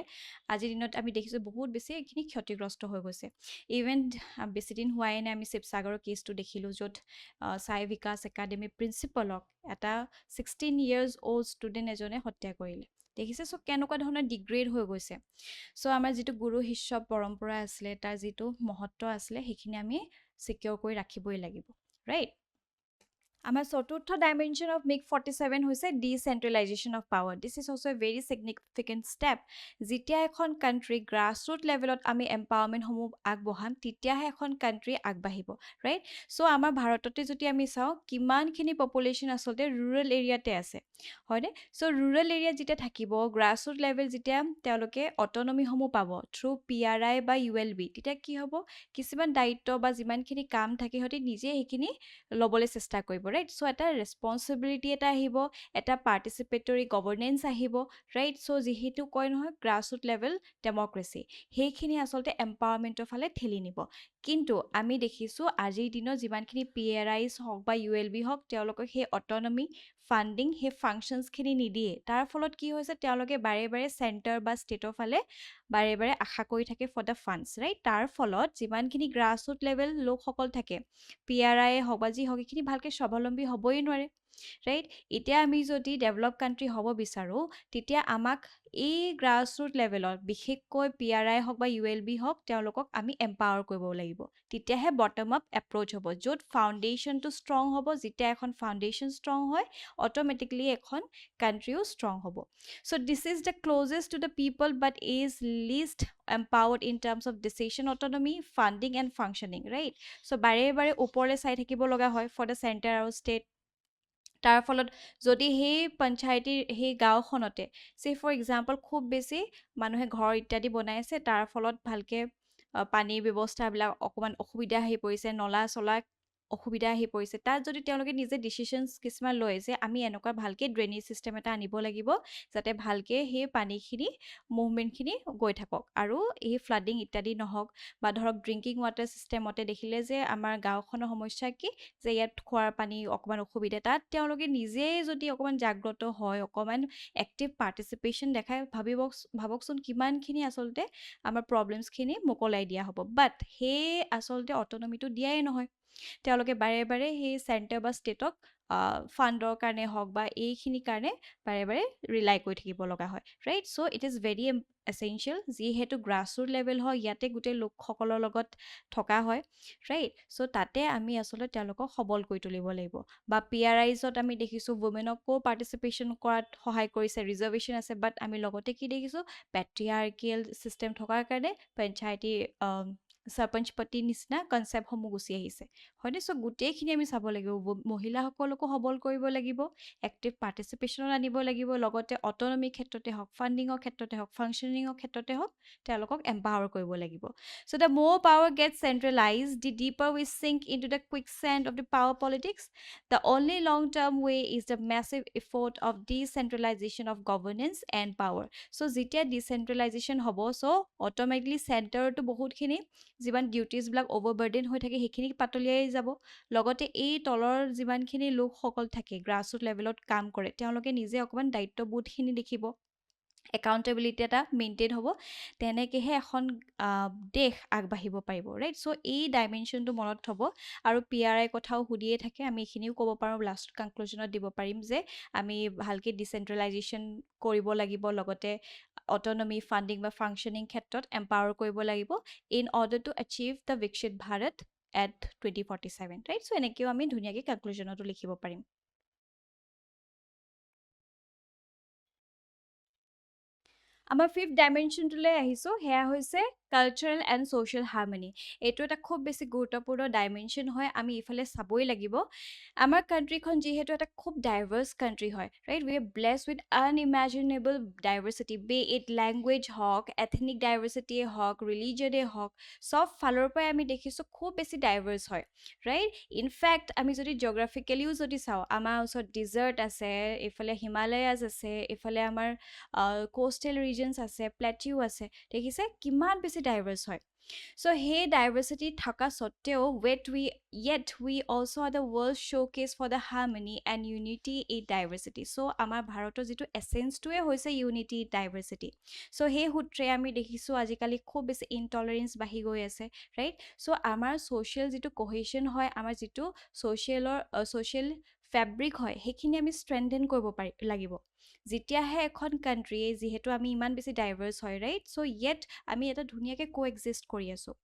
আজিৰ দিনত আমি দেখিছোঁ বহুত বেছি এইখিনি ক্ষতিগ্ৰস্ত হৈ গৈছে ইভেন বেছিদিন হোৱাই নাই আমি শিৱসাগৰৰ কেছটো দেখিলোঁ য'ত চাই বিকাশ একাডেমী প্ৰিন্সিপালক এটা 16 years old ষ্টুডেণ্ট এজনে হত্যা কৰিলে দেখিছে চ' কেনেকুৱা ধৰণৰ ডিগ্ৰেড হৈ গৈছে চ' আমাৰ যিটো গুৰু শিষ্য পৰম্পৰা আছিলে তাৰ যিটো মহত্ব আছিলে সেইখিনি আমি ছিকিউৰ কৰি ৰাখিবই লাগিব ৰাইট আমাৰ চতুৰ্থ ডাইমেনশ্যন অফ MIG-47 হৈছে decentralisation of power this is also' a very significant step যেতিয়া এখন কাণ্ট্ৰি গ্ৰাছৰুট লেভেলত আমি এম্পাৱাৰমেণ্টসমূহ আগবঢ়াম তেতিয়াহে এখন কাণ্ট্ৰি আগবাঢ়িব ৰাইট চ' আমাৰ ভাৰততে যদি আমি চাওঁ কিমানখিনি পপুলেশ্যন আচলতে ৰুৰেল এৰিয়াতে আছে হয়নে চ' ৰুৰেল এৰিয়াত যেতিয়া থাকিব গ্ৰাছৰুট লেভেল যেতিয়া তেওঁলোকে অটনমিসমূহ পাব থ্ৰু PRI বা ULB তেতিয়া কি হ'ব কিছুমান দায়িত্ব বা যিমানখিনি কাম থাকে সিহঁতে নিজে সেইখিনি ল'বলৈ চেষ্টা কৰিব ৰাইট চ' এটা ৰেছপনচিবিলিটি এটা আহিব এটা পাৰ্টিচিপেটৰী গভৰ্নেন্স আহিব ৰাইট চ' যিহেতু কয় নহয় গ্ৰাছৰুট লেভেল ডেমক্ৰেচি সেইখিনি আচলতে এম্পাৱাৰমেণ্টৰ ফালে ঠেলি নিব কিন্তু আমি দেখিছোঁ আজিৰ দিনত যিমানখিনি PRIs হওক বা ULB হওক তেওঁলোকক সেই অটনমি ফাণ্ডিং সেই ফাংচনছখিনি নিদিয়ে তাৰ ফলত কি হৈছে তেওঁলোকে বাৰে বাৰে চেণ্টাৰ বা ষ্টেটৰ ফালে বাৰে বাৰে আশা কৰি থাকে ফৰ দ্য ফাণ্ডছ ৰাইট তাৰ ফলত যিমানখিনি গ্ৰাছৰুট লেভেল লোকসকল থাকে PRI হওক বা যি হওক এইখিনি ভালকৈ স্বাৱলম্বী হ'বই নোৱাৰে ৰাইট এতিয়া আমি যদি ডেভেলপ কাণ্ট্ৰি হ'ব বিচাৰোঁ তেতিয়া আমাক এই গ্ৰাছৰুট লেভেলত বিশেষকৈ PRI হওক বা ULB হওক তেওঁলোকক আমি এম্পাৱাৰ কৰিব লাগিব তেতিয়াহে বটম আপ এপ্ৰ'চ হ'ব য'ত ফাউণ্ডেশ্যনটো ষ্ট্ৰং হ'ব যেতিয়া এখন ফাউণ্ডেশ্যন ষ্ট্ৰং হয় অট'মেটিকলি এখন কাণ্ট্ৰিও ষ্ট্ৰং হ'ব so' this is the closest to the people but is least empowered in terms of decision autonomy, funding and functioning, right? So বাৰে বাৰে ওপৰলৈ চাই থাকিব লগা হয় for the center আৰু state তাৰ ফলত যদি সেই পঞ্চায়তীৰ সেই গাঁওখনতে চে ফৰ এক্সাম্পল খুব বেছি মানুহে ঘৰ ইত্যাদি বনাই আছে তাৰ ফলত ভালকৈ পানীৰ ব্যৱস্থাবিলাক অকণমান অসুবিধা আহি পৰিছে নলা চলা অসুবিধা আহি পৰিছে তাত যদি তেওঁলোকে নিজে ডিচিশ্যনছ কিছুমান লয় যে আমি এনেকুৱা ভালকৈ ড্ৰেইনেজ ছিষ্টেম এটা আনিব লাগিব যাতে ভালকৈ সেই পানীখিনি মুভমেণ্টখিনি গৈ থাকক আৰু এই ফ্লাডিং ইত্যাদি নহওক বা ধৰক ড্ৰিংকিং ৱাটাৰ ছিষ্টেমতে দেখিলে যে আমাৰ গাঁওখনৰ সমস্যা কি যে ইয়াত খোৱাৰ পানী অকণমান অসুবিধা তাত তেওঁলোকে নিজেই যদি অকণমান জাগ্ৰত হয় অকণমান এক্টিভ পাৰ্টিচিপেশ্যন দেখাই ভাবকচোন কিমানখিনি আচলতে আমাৰ প্ৰব্লেমছখিনি মোকলাই দিয়া হ'ব বাট সেই আচলতে অট'নমিটো দিয়াই নহয় তেওঁলোকে বাৰে বাৰে সেই চেণ্টাৰ বা ষ্টেটক ফাণ্ডৰ কাৰণে হওক বা এইখিনিৰ কাৰণে বাৰে বাৰে ৰিলাই কৰি থাকিব লগা হয় right so' it is very essential যিহেতু গ্ৰাছৰুট লেভেল হয় ইয়াতে গোটেই লোকসকলৰ লগত থকা হয় ৰাইট চ' তাতে আমি আচলতে তেওঁলোকক সবল কৰি তুলিব লাগিব বা PRIজত আমি দেখিছোঁ ৱুমেনকো পাৰ্টিচিপেশ্যন কৰাত সহায় কৰিছে ৰিজাৰ্ভেশ্যন আছে বাট আমি লগতে কি দেখিছোঁ পেট্ৰিয়াৰ্কিয়েল ছিষ্টেম থকাৰ কাৰণে পঞ্চায়তী সৰপঞ্চপতিৰ নিচিনা কনচেপ্টসমূহ গুচি আহিছে হয়নে চ' গোটেইখিনি আমি চাব লাগিব মহিলাসকলকো সবল কৰিব লাগিব এক্টিভ পাৰ্টিচিপেশ্যনত আনিব লাগিব লগতে অট'নমিৰ ক্ষেত্ৰতে হওক ফাণ্ডিঙৰ ক্ষেত্ৰতে হওক ফাংচনিঙৰ ক্ষেত্ৰতে হওক তেওঁলোকক এম্পাৱাৰ কৰিব লাগিব চ' the more power gets centralized the deeper we sink into the quicksand of the power politics the only long-term way is the massive effort of decentralization of governance and power so যেতিয়া decentralization হ'ব চ' অট'মেটিকলি চেণ্টাৰটো বহুতখিনি যিমান ডিউটিজবিলাক অভাৰবাৰ্ডেন হৈ থাকে সেইখিনি পাতলিয়াই যাব লগতে এই তলৰ যিমানখিনি লোকসকল থাকে গ্ৰাছৰুট লেভেলত কাম কৰে তেওঁলোকে নিজে অকণমান দায়িত্ববোধখিনি দেখিব একাউণ্টেবিলিটি এটা মেইনটেইন হ'ব তেনেকৈহে এখন দেশ আগবাঢ়িব পাৰিব ৰাইট চ' এই ডাইমেনশ্যনটো মনত থ'ব আৰু PRI কথাও সুধিয়ে থাকে আমি এইখিনিও ক'ব পাৰোঁ লাষ্ট কনক্লুজনত দিব পাৰিম যে আমি ভালকৈ ডিচেণ্ট্ৰেলাইজেশ্যন কৰিব লাগিব লগতে অট'নমি ফাণ্ডিং বা ফাংচনিং ক্ষেত্ৰত এম্পাৱাৰ কৰিব লাগিব in order to achieve the Viksit Bharat at 2047 right so' এনেকৈও আমি ধুনীয়াকৈ কনক্লুজনতো লিখিব পাৰিম আমাৰ ফিফ্থ ডাইমেনশ্যনটোলৈ আহিছোঁ সেয়া হৈছে কালচাৰেল এণ্ড ছ'চিয়েল হাৰ্মনি এইটো এটা খুব বেছি গুৰুত্বপূৰ্ণ ডাইমেনশ্যন হয় আমি ইফালে চাবই লাগিব আমাৰ কাণ্ট্ৰিখন যিহেতু এটা খুব ডাইভাৰ্ছ কাণ্ট্ৰি হয় right we are blessed with unimaginable diversity be it language হওক এথনিক ডাইভাৰ্চিটিয়ে হওক ৰিলিজনেই হওক চব ফালৰ পৰাই আমি দেখিছোঁ খুব বেছি ডাইভাৰ্ছ হয় ৰাইট ইনফেক্ট আমি যদি জিঅ'গ্ৰাফিকেলিও যদি চাওঁ আমাৰ ওচৰত ডিজাৰ্ট আছে এইফালে হিমালয়াছ আছে এইফালে আমাৰ কোষ্টেল ৰিজনছ আছে প্লেটিউ আছে দেখিছে কিমান বেছি ডাইভাৰ্ছ হয় চ' সেই ডাইভাৰ্চিটি থকা স্বত্তেও yet we also are the world showcase for the harmony and unity in diversity চ' আমাৰ ভাৰতৰ যিটো এচেঞ্চটোৱে হৈছে ইউনিটি ইন ডাইভাৰ্চিটি চ' সেই সূত্ৰে আমি দেখিছোঁ আজিকালি খুব বেছি ইনটলাৰেঞ্চ বাঢ়ি গৈ আছে ৰাইট চ' আমাৰ ছ'চিয়েল যিটো কহেশ্যন হয় আমাৰ যিটো ছ'চিয়েল ফেব্ৰিক হয় সেইখিনি আমি ষ্ট্ৰেংথেন কৰিব লাগিব যেতিয়াহে এখন কাণ্ট্ৰিয়ে যিহেতু আমি ইমান বেছি ডাইভাৰ্ছ হয় ৰাইট চ' য়েট আমি এটা ধুনীয়াকৈ কোএক্সিষ্ট কৰি আছোঁ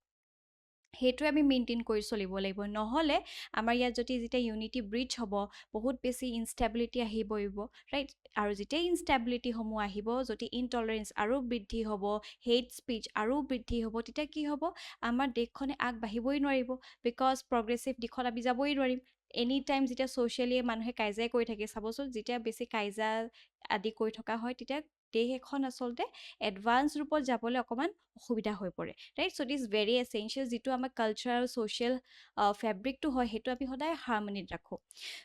সেইটোৱে আমি মেইনটেইন কৰি চলিব লাগিব নহ'লে আমাৰ ইয়াত যদি যেতিয়া ইউনিটি ব্ৰিজ হ'ব বহুত বেছি ইনষ্টেবিলিটি আহি পৰিব ৰাইট আৰু যেতিয়া ইনষ্টেবিলিটিসমূহ আহিব যদি ইনটলাৰেঞ্চ আৰু বৃদ্ধি হ'ব হেট স্পীচ আৰু বৃদ্ধি হ'ব তেতিয়া কি হ'ব আমাৰ দেশখনে আগবাঢ়িবই নোৱাৰিব বিকজ প্ৰগ্ৰেছিভ দিশত আমি যাবই নোৱাৰিম এনি টাইম যেতিয়া ছ'চিয়েলি মানুহে কাজিয়াই কৰি থাকে চাবচোন যেতিয়া বেছি কাজিয়া আদি কৰি থকা হয় তেতিয়া দেশ এখন আচলতে এডভান্স ৰূপত যাবলৈ অকণমান অসুবিধা হৈ পৰে ৰাইট চ' দিছ ভেৰি এচেঞ্চিয়েল যিটো আমাৰ কালচাৰেল ছ'চিয়েল ফেব্ৰিকটো হয় সেইটো আমি সদায় হাৰ্মনিত ৰাখোঁ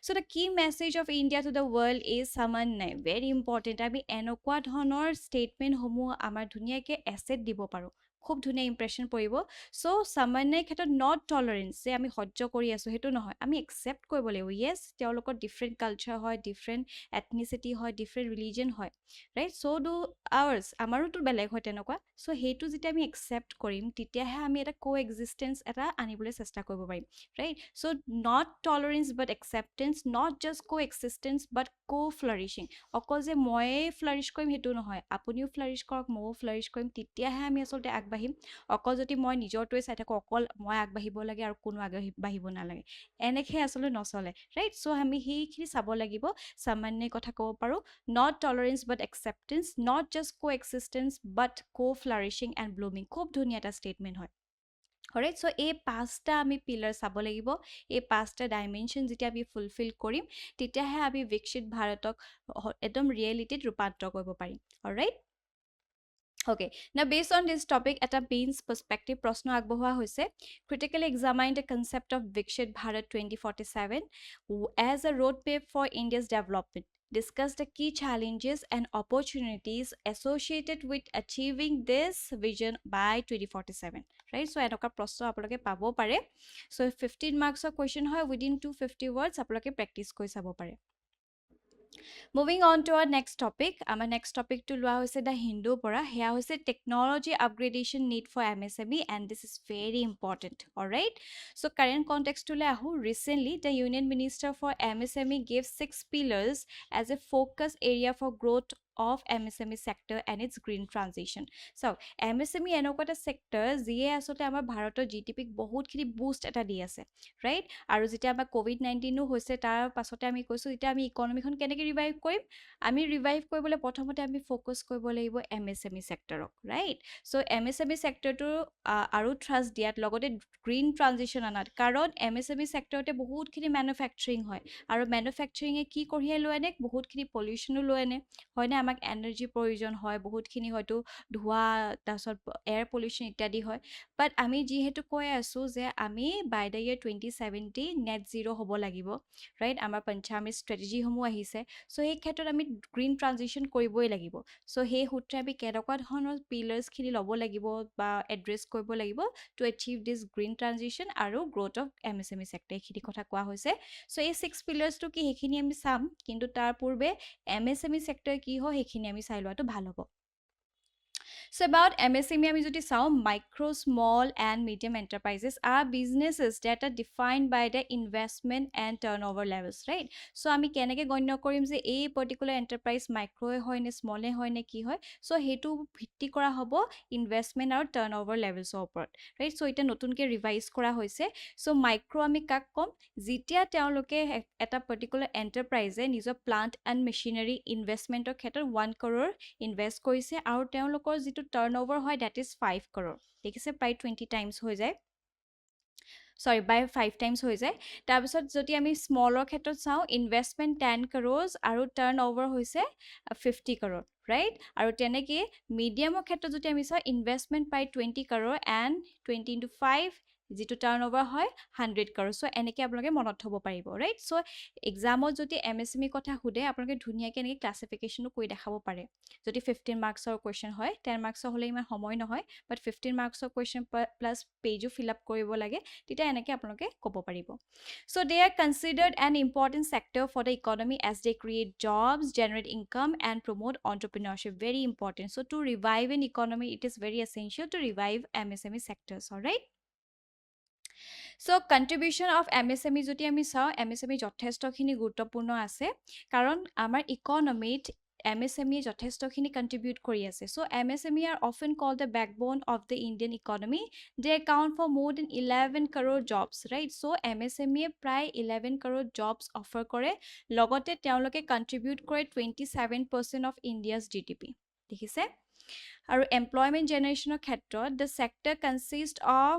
so' the key message of India to the world is সামান্যায় ভেৰি ইম্পৰ্টেণ্ট আমি এনেকুৱা ধৰণৰ ষ্টেটমেণ্টসমূহ আমাৰ ধুনীয়াকৈ এছেট দিব পাৰোঁ খুব ধুনীয়া ইম্প্ৰেশ্যন পৰিব চ' সামান্যাৰ ক্ষেত্ৰত নট টলাৰেঞ্চ যে আমি সহ্য কৰি আছোঁ সেইটো নহয় আমি একচেপ্ট কৰিব লাগিব য়েছ তেওঁলোকৰ ডিফাৰেণ্ট কালচাৰ হয় ডিফাৰেণ্ট এথনিচিটি হয় ডিফাৰেণ্ট ৰিলিজন হয় ৰাইট চ' ডু আৱাৰ্ছ আমাৰোতো বেলেগ হয় তেনেকুৱা চ' সেইটো যেতিয়া আমি একচেপ্ট কৰিম তেতিয়াহে আমি এটা কোএক্সিষ্টেঞ্চ এটা আনিবলৈ চেষ্টা কৰিব পাৰিম right so' not tolerance but acceptance not just coexistence but flourishing অকল যে ময়ে ফ্লাৰিছ কৰিম সেইটো নহয় আপুনিও ফ্লাৰিছ কৰক ময়ো ফ্লাৰিছ কৰিম তেতিয়াহে আমি আচলতে আগবাঢ়িম অকল যদি মই নিজৰটোৱে চাই থাকোঁ অকল মই আগবাঢ়িব লাগে আৰু কোনো আগবাঢ়িব নালাগে এনেকৈ আচলতে নচলে ৰাইট চ' আমি সেইখিনি চাব লাগিব সামান্যৰ কথা ক'ব পাৰোঁ not tolerance but acceptance not just coexistence but co-flourishing and blooming খুব ধুনীয়া এটা ষ্টেটমেণ্ট হয় অলৰাইট চ' এই পাঁচটা আমি পিলাৰ চাব লাগিব এই পাঁচটা ডাইমেনশ্যন যেতিয়া আমি ফুলফিল কৰিম তেতিয়াহে আমি বিকশিত ভাৰতক একদম ৰিয়েলিটিত ৰূপান্তৰ কৰিব পাৰিম alright Okay, now based on this topic, at a Bain's perspective, Prashno আগবঢ়োৱা হৈছে critically examine the concept of Vikshit Bharat 2047 as a roadmap for India's development. Discuss the key challenges and opportunities associated with achieving this vision by 2047. Right? So, এনেকুৱা প্ৰশ্ন আপোনালোকে পাব পাৰে. So, 15 marks of question হয় within 250 words আপোনালোকে practice কৰি চাব পাৰে. Moving on to our next topic. Our next topic to loa hoise the Hindu pora. Here hoise technology upgradation need for MSME and this is very important. Alright. So current context to lahu recently the Union Minister for MSME gave 6 pillars as a focus area for growth of MSME sector and its green transition. So MSME enokota sector jiye asote amar bharator GDP bahut khini boost eta di ase right aru jeta amar COVID-19 no hoise tar pasote ami koisu jeta ami economy khon keneke revive কৰিম আমি ৰিভাইভ কৰিবলৈ প্ৰথমতে আমি ফোকাস কৰিব লাগিব MSME সেক্টৰক ৰাইট সো MSME সেক্টৰটো আৰু ট্ৰাষ্ট দিয়াত লগতে গ্ৰীন ট্ৰানজিশন আনাত কাৰণ MSME সেক্টৰতে বহুতখিনি ম্যানুফ্যাকচাৰিং হয় আৰু ম্যানুফ্যাকচাৰিং এ কি কঢ়িয়াই লৈ আনে বহুতখিনি পলিউশনো লৈ আনে হয়নে আমাৰ আমাক এনাৰ্জি প্ৰয়োজন হয় বহুতখিনি হয়তো ধোঁৱা তাৰপিছত এয়াৰ পলিউশ্যন ইত্যাদি হয় বাট আমি যিহেতু কৈ আছোঁ যে আমি বাই দ্য ইয়েৰ 2070 নেট জিৰ' হ'ব লাগিব ৰাইট আমাৰ পঞ্চায়মী ষ্ট্ৰেটেজিসমূহ আহিছে চ' সেই ক্ষেত্ৰত আমি গ্ৰীণ ট্ৰানজিশ্যন কৰিবই লাগিব চ' সেই সূত্ৰে আমি কেনেকুৱা ধৰণৰ পিলাৰ্ছখিনি ল'ব লাগিব বা এড্ৰেছ কৰিব লাগিব টু এচিভ দিছ গ্ৰীণ ট্ৰানজিশ্যন আৰু গ্ৰ'থ অফ MSME চেক্টৰ এইখিনি কথা কোৱা হৈছে চ' এই 6 পিলাৰ্ছটো কি সেইখিনি আমি চাম কিন্তু তাৰ পূৰ্বে MSME চেক্টৰ কি হয় সেইখিনি আমি চাই লোৱাটো ভাল হ'ব So about MSME আমি যদি চাওঁ micro small and medium enterprises are businesses that are defined by the investment and turnover levels right so আমি কেনেকৈ গণ্য কৰিম যে এই particular enterprise micro হয় নে small হয় নে কি হয় so হেতু ভিত্তি কৰা হ'ব investment আৰু turnover levels ওপৰত right so এটা নতুনকৈ ৰিভাইজ কৰা হৈছে so micro আমি কাক কম যেতিয়া তেওঁলোকে এটা particular enterprise নিজৰ plant and machinery investmentor ক্ষেত্ৰত 1 crore invest কৰিছে আৰু তেওঁলোকৰ যিটো turnover হয় that is 5 crore দেখিছে প্ৰায় 20 times হৈ যায় sorry by 5 times হৈ যায় তাৰপিছত যদি আমি স্মলৰ ক্ষেত্ৰত চাওঁ ইনভেষ্টমেন্ট 10 crores আৰু টাৰ্নওভাৰ হৈছে 50 crore right আৰু তেনেকে মিডিয়ামৰ ক্ষেত্ৰত যদি আমি চাওঁ ইনভেষ্টমেন্ট প্ৰায় 20 crore and 20 into 5 যিটো টাৰ্নওভাৰ হয় 100 crore so এনেকে আপোনালোকে মনত থব পাৰিব right so এক্সামত যদি MSME কথা খুদে আপোনালোকে ধুনীয়াকৈ এনেকে ক্লাসিফিকেশনো কৰি দেখাব পাৰে যদি 15 মাৰ্কছৰ কোৱেশ্চন হয় 10 মাৰ্কছৰ হলে ইমান সময় নহয় বাট 15 মাৰ্কছৰ কোৱেশ্চন প্লাস পেজো ফিল আপ কৰিব লাগে তেতিয়া এনেকে আপোনালোকে ক'ব পাৰিব so they are considered an important sector for the economy as they create jobs generate income and promote entrepreneurship very important so to revive an economy it is very essential to revive MSME sectors all right So contribution of MSME যদি আমি চাওঁ MSME যথেষ্টখিনি গুৰুত্বপূৰ্ণ আছে কাৰণ আমাৰ ইকনমিত MSME যথেষ্টখিনি কন্ট্ৰিবিউট কৰি আছে so MSME are often called the backbone of the Indian economy they account for more than 11 crore jobs right so MSME প্ৰায় 11 crore jobs offer কৰে লগতে তেওঁলোকে কন্ট্ৰিবিউট কৰে 27% of India's GDP দেখিছে আৰু এমপ্লয়মেন্ট জেনাৰেশ্যনৰ ক্ষেত্ৰত the sector consists of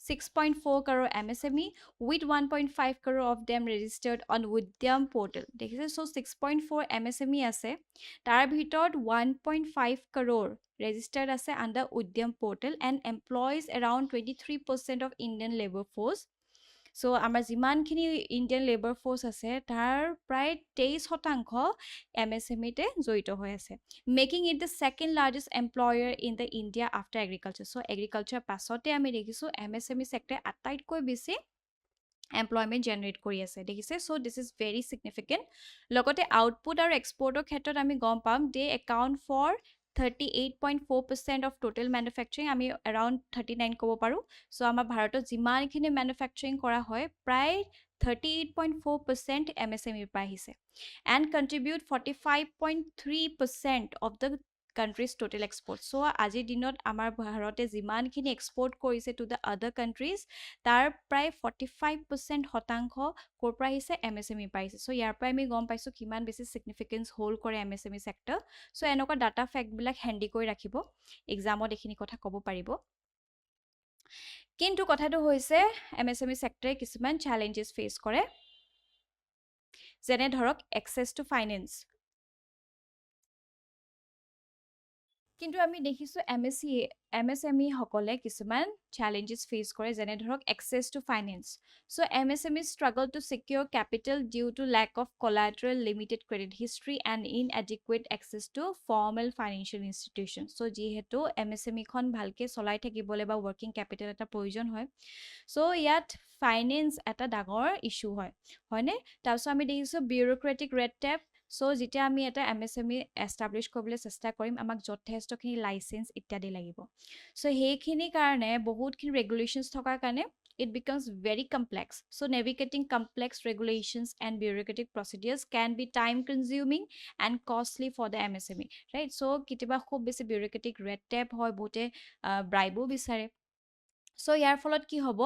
6.4 crore MSME with 1.5 crore of them registered on Udyam portal. দেখিছে so 6.4 MSME আছে তাৰ ভিতৰত 1.5 crore registered আছে under Udyam portal and employs around 23% of Indian labor force. So আমাৰ যিমানখিনি ইণ্ডিয়ান লেবাৰ ফোৰ্স আছে তাৰ প্ৰায় 23% MSME তে জড়িত হৈ আছে making it the second largest employer in the India after agriculture so agriculture পাছতে আমি দেখিছো MSME সেক্টৰ আটাইতকৈ বেছি এমপ্লয়মেন্ট জেনাৰেট কৰি আছে দেখিছে so this is very significant লগতে আউটপুট আৰু এক্সপোৰ্টৰ ক্ষেত্ৰত আমি গম পাম দে account for 38.4% of total manufacturing আমি around 39 ক'ব পাৰো সো আমাৰ ভাৰতত যিমানখিনি manufacturing কৰা হয় প্ৰায় 38.4% MSME পৰা আহিছে and contribute 45.3% of the country's total export so আজিৰ দিনত আমাৰ ভাৰতে যিমানখিনি এক্সপোৰ্ট কৰিছে টু দ্য আদাৰ কান্ট্ৰিজ তাৰ প্ৰায় 45% শতাংশ ক'ৰ পৰা আহিছে MSME পৰা আহিছে সো ইয়াৰ পৰা আমি গম পাইছো কিমান বেছি সিগনিফিকেন্স হোল্ড কৰে MSME সেক্টৰ সো এনেকুৱা ডাটা ফ্যাক্ট বিলাক হ্যান্ডি কৰি ৰাখিব এক্সামত এখিনি কথা ক'ব পাৰিব কিন্তু কথাটো হৈছে MSME সেক্টৰে কিছুমান চ্যালেঞ্জেস ফেস কৰে যেনে ধৰক এক্সেস টু ফাইনেন্স কিন্তু আমি দেখিছো MSME সকলে কিছুমান challenges face কৰে যেনে ধৰক access to finance so MSMEs struggle to secure capital due to lack of collateral limited credit history and inadequate access to formal financial institutions so যিহেতু MSME খন ভালকে চলাই থাকিবলে বা working capital এটা প্ৰয়োজন হয় so ইয়াত finance এটা ডাঙৰ ইস্যু হয় হয়নে তাৰপিছত আমি দেখিছো bureaucratic red tape so যেতিয়া আমি এটা MSME এস্টাবলিশ কৰিবলৈ চেষ্টা কৰিম আমাক যথেষ্টখিনি লাইসেন্স ইত্যাদি লাগিব so হেইখিনি কাৰণে বহুতখিনি ৰেগুলেশনস থকাৰ কাৰণে it becomes very complex so navigating complex regulations and bureaucratic procedures can be time consuming and costly for the MSME right so কিতিবা খুব বেছি bureaucratic red tape হয় বহুতে ব্ৰাইবো বিচাৰে So ইয়াৰ ফলত কি হ'ব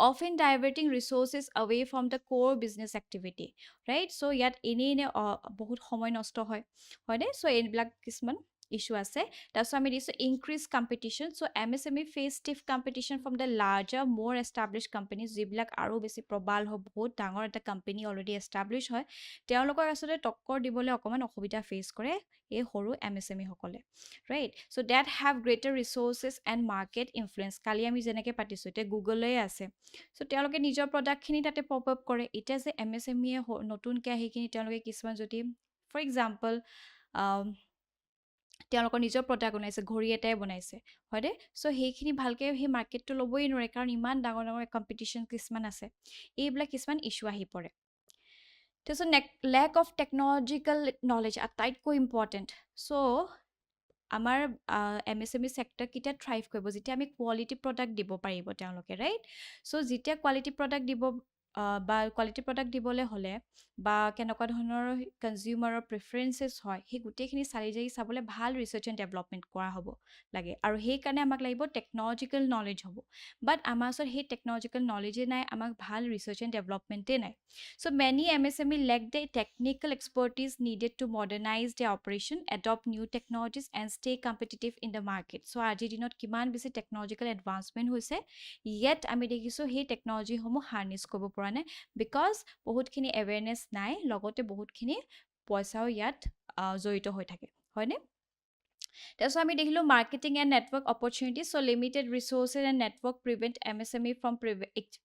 often diverting resources away from the core business activity right so ইয়াত এনে বহুত সময় নষ্ট হয় হয়নে so এইবিলাক কিছুমান issue আছে তাৰপিছত আমি দিছো increase competition so MSME face stiff competition from the larger more established companies যিবিলাক আৰু বেছি প্ৰবাল হয় বহুত ডাঙৰ এটা কোম্পানী অলৰেডি established হয় তেওঁলোকৰ আসলে টক্কৰ দিবলৈ অকমান অসুবিধা ফেস কৰে এই সৰু MSME সকলে right so that have greater resources and market influence কালি আমি যেনেকৈ পাতিছো তে গুগলয়ে আছে so তেওঁলোকে নিজৰ প্ৰডাক্ট খিনি তাতে পপ আপ কৰে এটা যে MSME নতুনকৈ আহি কিনি তেওঁলোকে কিছুমান যদি ফৰ এক্সাম্পল তেওঁলোকৰ নিজৰ প্ৰডাক্ট বনাইছে ঘড়ী এটাই বনাইছে হয়নে সো সেইখিনি ভালকে সেই মাৰ্কেটটো ল'বই নোৱাৰে কাৰণ ইমান ডাঙৰ ডাঙৰ কম্পিটিশ্যন কিছুমান আছে এইবিলাক কিছুমান ইস্যু আহি পৰে তাৰপিছত লেক অফ টেকনলজিকেল নলেজ আটাইতকৈ ইম্পৰ্টেণ্ট সো আমাৰ MSME সেক্টৰ কিটা থ্ৰাইভ কৰিব যেতিয়া আমি কোৱালিটি প্ৰডাক্ট দিব পাৰিব তেওঁলোকে ৰাইট সো যেতিয়া কোৱালিটি প্ৰডাক্ট দিব বা কোৱালিটি প্ৰডাক্ট দিবলৈ হ'লে বা কেনেকুৱা ধৰণৰ কনজিউমাৰৰ প্ৰেফাৰেন্সেছ হয় সেই গোটেইখিনি চালি জাৰি চাবলৈ ভাল ৰিচাৰ্চ এণ্ড ডেভেলপমেণ্ট কৰা হ'ব লাগে আৰু সেইকাৰণে আমাক লাগিব টেকনলজিকেল নলেজ হ'ব বাট আমাৰ ওচৰত সেই টেকনলজিকেল নলেজে নাই আমাক ভাল ৰিচাৰ্চ এণ্ড ডেভেলপমেণ্টে নাই so many MSME lack the technical expertise needed to modernize their operation adopt new technologies and stay competitive in the market so আজিৰ দিনত কিমান বেছি টেকনলজিকেল এডভান্সমেন্ট হৈছে yet আমি দেখিছো সেই টেকনলজি সমূহ হাৰ্নেছ কৰিব পৰা নাই because বহুতখিনি awareness নাই লগতে বহুতখিনি পইচাও ইয়াত জড়িত হৈ থাকে হয়নে তাৰপিছত আমি দেখিলো marketing and network opportunities so limited resources and network prevent MSME from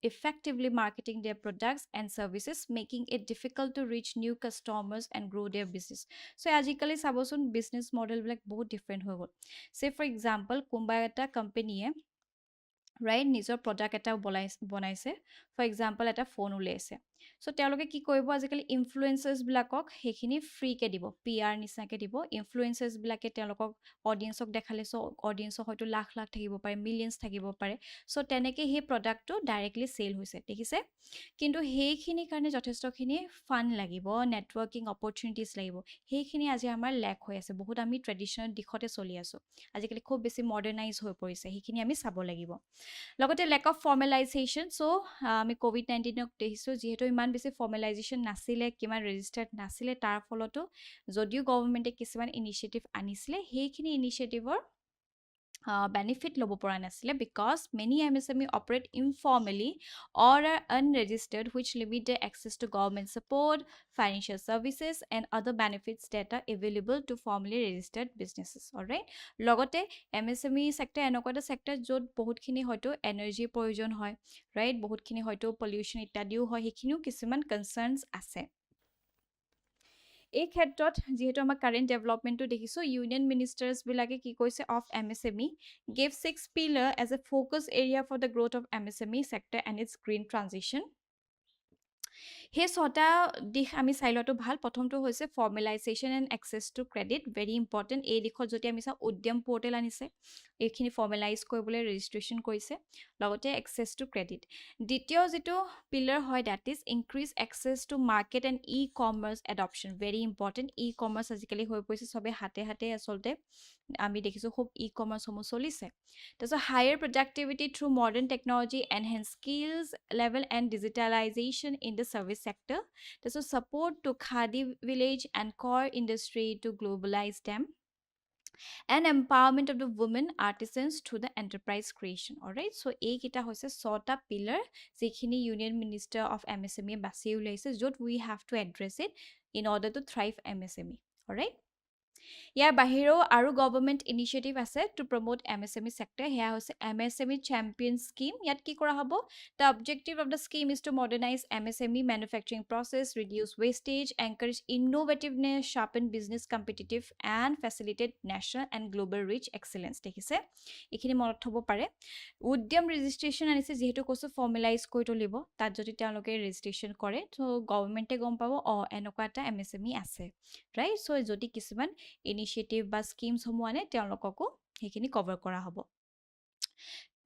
effectively marketing their products and services making it difficult to reach new customers and grow their business so আজিকালি চাবচোন business model বিলাক বহুত different হৈ গ'ল say for example কোনবা এটা কোম্পানীয়ে right নিজৰ প্ৰডাক্ট এটা বনাইছে ফৰ এক্সাম্পল এটা ফোন উলিয়াইছে সো তেওঁলোকে কি কৰিব আজিকালি ইনফ্লুয়েন্সাৰ্স বিলাকক সেইখিনি ফ্ৰী কে দিব PR নিচিনাকে দিব ইনফ্লুয়েন্সাৰ্স বিলাকে তেওঁলোকক অডিয়েন্সক দেখালে সো অডিয়েন্সক হয়তো লাখ লাখ থাকিব পাৰে মিলিয়নছ থাকিব পাৰে সো তেনেকে সেই প্ৰডাক্টটো ডাইৰেক্টলি সেল হৈছে দেখিছে কিন্তু সেইখিনি কাৰণে যথেষ্টখিনি ফান লাগিব নেটৱৰ্কিং অপৰচুনিটিজ লাগিব সেইখিনি আজি আমাৰ লেক হৈ আছে বহুত আমি ট্ৰেডিশনেল দিখতে চলি আছো আজিকালি খুব বেছি মডাৰ্নাইজ হৈ পৰিছে সেইখিনি আমি চাব লাগিব লগতে লেক অফ ফৰ্মেলাইজেশ্যন সো আমি কোভিড-19 ক দেখিছো যেহেতু ইমান বেছি ফৰ্মেলাইজেশ্যন নাছিলে কিমান ৰেজিষ্টাৰ্ড নাছিলে তাৰ ফলতো যদিও গভৰ্ণমেণ্টে কিছুমান ইনিচিয়েটিভ আনিছিলে সেইখিনি ইনিচিয়েটিভৰ benefit lobo pora nasile because many MSME operate informally or are unregistered which limit their access to government support financial services and other benefits that are available to formally registered businesses all right logote MSME sector enokota sector jot bahut khini hoyto energy provision hoy right bahut khini hoyto pollution itadiu hoy hekhiniu kisuman concerns ase এই ক্ষেত্ৰত যেহেতু আমাৰ কাৰেন্ট ডেভেলপমেন্টটো দেখিছো ইউনিয়ন মিনিষ্টাৰ্স বিলাকে কি কৈছে of MSME gave 6 pillar as a focus area for the growth of MSME sector and its green transition হে ছটা দিখ আমি চাইলটো ভাল প্ৰথমটো হৈছে formalisation and access to credit very important এই দিশত যদি আমি চাওঁ উদ্যম পৰ্টেল আনিছে এইখিনি ফৰ্মেলাইজ কৰিবলৈ ৰেজিষ্ট্ৰেশ্যন কৰিছে লগতে এক্সেছ টু ক্ৰেডিট দ্বিতীয় যেটো পিলাৰ হয় that is increase access to market and e commerce adoption very important e commerce আজিকালি হৈ পৰিছে সবে হাতে হাতে আচলতে আমি দেখিছো খুব ই কমাৰ্চ সমূহ চলিছে তাৰপিছত higher productivity through modern technology enhance skills level and digitalisation in the service sector. There's a support to Khadi village and core industry to globalize them. And empowerment of the women artisans through the enterprise creation. Alright, so A kita hoise sota pillar zekhini Union Minister of MSME basi ulaise jot we have to address it in order to thrive MSME. Alright. ইয়াৰ বাহিৰেও আৰু গভৰ্ণমেণ্ট ইনিচিয়েটিভ আছে টু প্ৰমোট MSME সেক্টৰ হেয়া হৈছে MSME চেম্পিয়ন স্কিম ইয়াত কি কৰা হ'ব the objective of the scheme is to modernise MSME manufacturing process reduce wastage encourage innovativeness sharpen business competitive and facilitate national and global reach excellence দেখিছে এইখিনি মনত থব পাৰে উদ্যম ৰেজিষ্ট্ৰেশ্যন আনিছে যেহেতু কৈছো ফৰ্মেলাইজ কৰি তুলিব তাত যদি তেওঁলোকে ৰেজিষ্ট্ৰেশ্যন কৰে তো গভৰ্ণমেণ্টে গম পাব এনেকুৱা এটা MSME আছে ৰাইট সো যদি কিছুমান ইনিচিয়েটিভ বা স্কিমছ সমূহ আনে তেওঁলোককো সেইখিনি কভাৰ কৰা হ'ব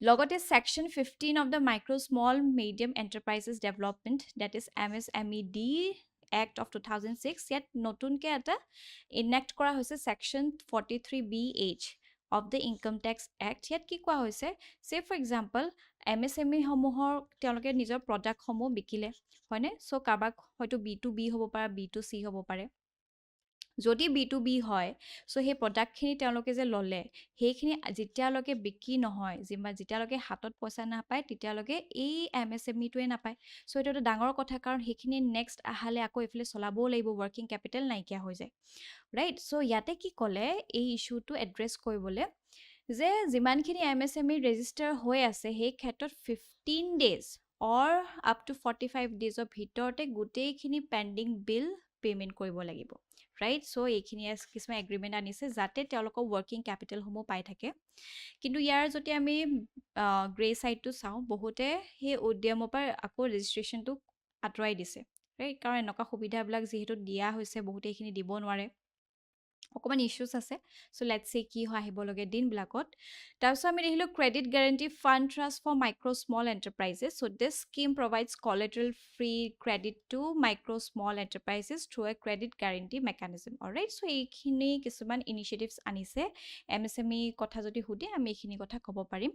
লগতে section 15 of the micro small medium enterprises development that is MSMED Act of 2006 ইয়াত নতুনকে এটা enact কৰা হৈছে section 43BH of the income tax act ইয়াত কি কোৱা হৈছে say for example MSME সমূহৰ তেওঁলোকে নিজৰ প্ৰডাক্ট সমূহ বিকিলে হয়নে সো কাবাক হয়তো B2B হ'ব পাৰে B2C হ'ব পাৰে যদি B2B হয় সো সেই প্ৰডাক্টখিনি তেওঁলোকে যে ল'লে সেইখিনি যেতিয়ালৈকে বিক্ৰী নহয় যেতিয়ালৈকে হাতত পইচা নাপায় তেতিয়ালৈকে এই MSME-টোৱে নাপায় সো এইটো এটা ডাঙৰ কথা কাৰণ সেইখিনি নেক্সট আহালে আকৌ এইফালে চলাবও লাগিব ৱৰ্কিং কেপিটেল নাইকিয়া হৈ যায় ৰাইট সো ইয়াতে কি ক'লে এই ইস্যুটো এড্ৰেছ কৰিবলৈ যে যিমানখিনি MSME ৰেজিষ্টাৰ হৈ আছে সেই ক্ষেত্ৰত 15 ডেজ অৰ আপ টু 45 ডেজৰ ভিতৰতে গোটেইখিনি পেণ্ডিং বিল পেমেণ্ট কৰিব লাগিব ৰাইট সো এইখিনি কিছুমান এগ্ৰিমেণ্ট আনিছে যাতে তেওঁলোকৰ ৱৰ্কিং কেপিটেলসমূহ পাই থাকে কিন্তু ইয়াৰ যদি আমি গ্ৰে সাইডটো চাওঁ বহুতে সেই উদ্যমৰ পৰা আকৌ ৰেজিষ্ট্ৰেচনটো আঁতৰাই দিছে ৰাইট কাৰণ এনেকুৱা সুবিধাবিলাক যিহেতু দিয়া হৈছে বহুতে এইখিনি দিব নোৱাৰে অকমান ইস্যুস আছে সো লেটস সি কি হয় আহিবলগে দিনবিলাকত তাৰপিছত আমি দেখিলো credit guarantee fund trust for micro small enterprises so this scheme provides collateral free credit to micro small enterprises through a credit guarantee mechanism alright so এইখিনি কিছুমান ইনিশিয়েটিভস আনিছে MSME কথা যদি হুদে আমি এইখিনি কথা ক'ব পাৰিম